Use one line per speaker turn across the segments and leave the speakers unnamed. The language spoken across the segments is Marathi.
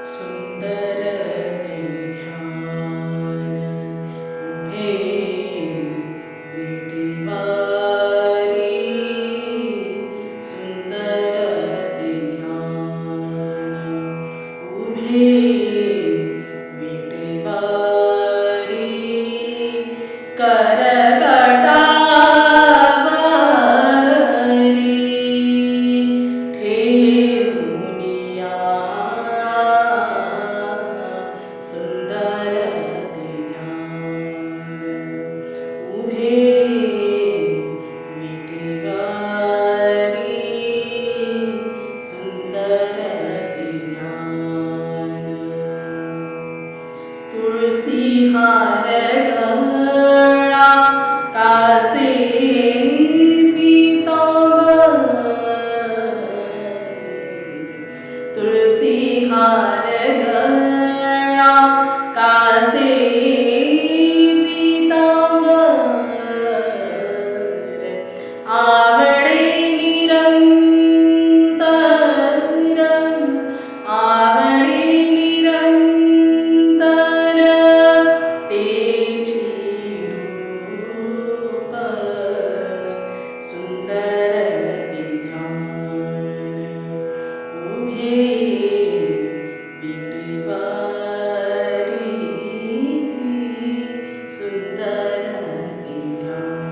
सुंदर ते ध्यान उभे विटेवारी, सुंदर ते ध्यान उभे विटेवारी, करकटावरी ठेवूनिया सुंदर ते ध्यान उभे विटेवारी, सुंदर ते ध्यान तुळसी हार गळा कासे पीतांबर, तुळसी हार गळा कासे पीतांबर, आवडे निरंतर, आवडे निरंतर तेची रूप, सुंदर ते ध्यान उभे विटेवारी, सुंदर ते ध्यान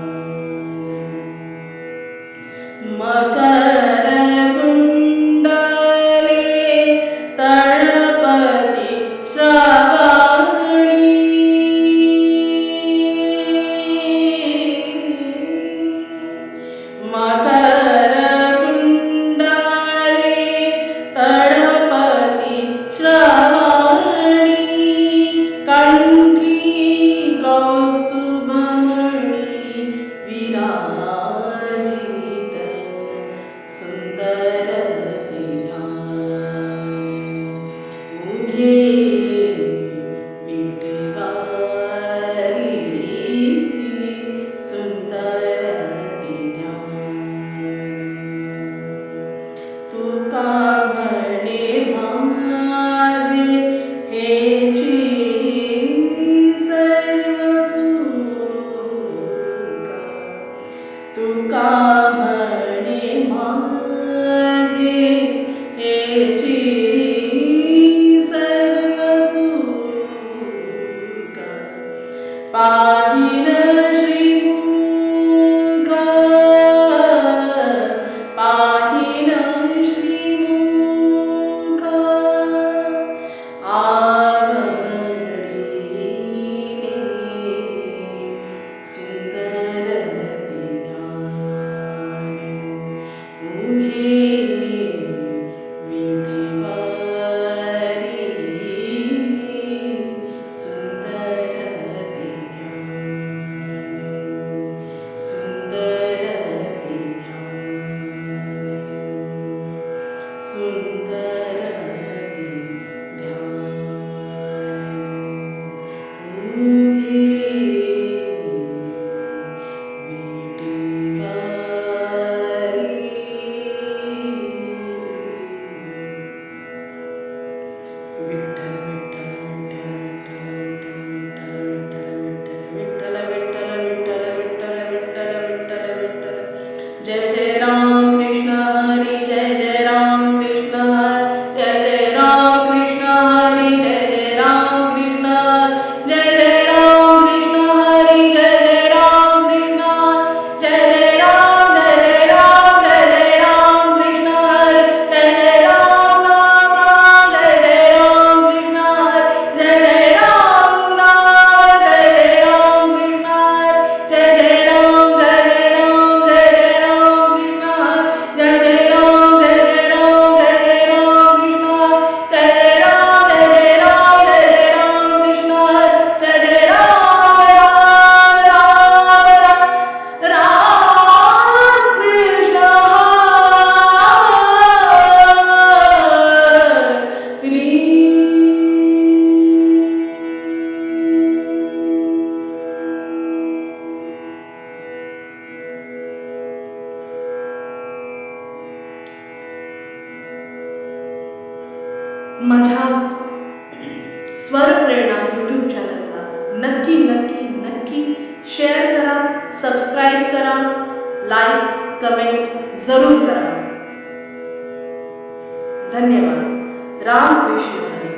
मकर कुंडले तळपती श्रावणी, मकर कुंडले तळपती श्रावणी, कंठी कौस्तुभमणी विराजित, सुंदर ते ध्यान उभे विटेवारी, सुंदर ते ध्यान तुका म्हणे माझे हेची सर्व सुख, तुका म्हणे माझे हेची सर्व सुख, पाहिन श्रीमुख, पाहिन श्रीमुख आवडीने, सुंदर ते ध्यान उभे विटेवारी, सुंदर ते ध्यान माझ्या स्वर प्रेरणा यूट्यूब चॅनलला नक्की नक्की नक्की शेअर करा, सबस्क्राईब करा, लाईक कमेंट जरूर करा. धन्यवाद. राम कृष्ण हरी.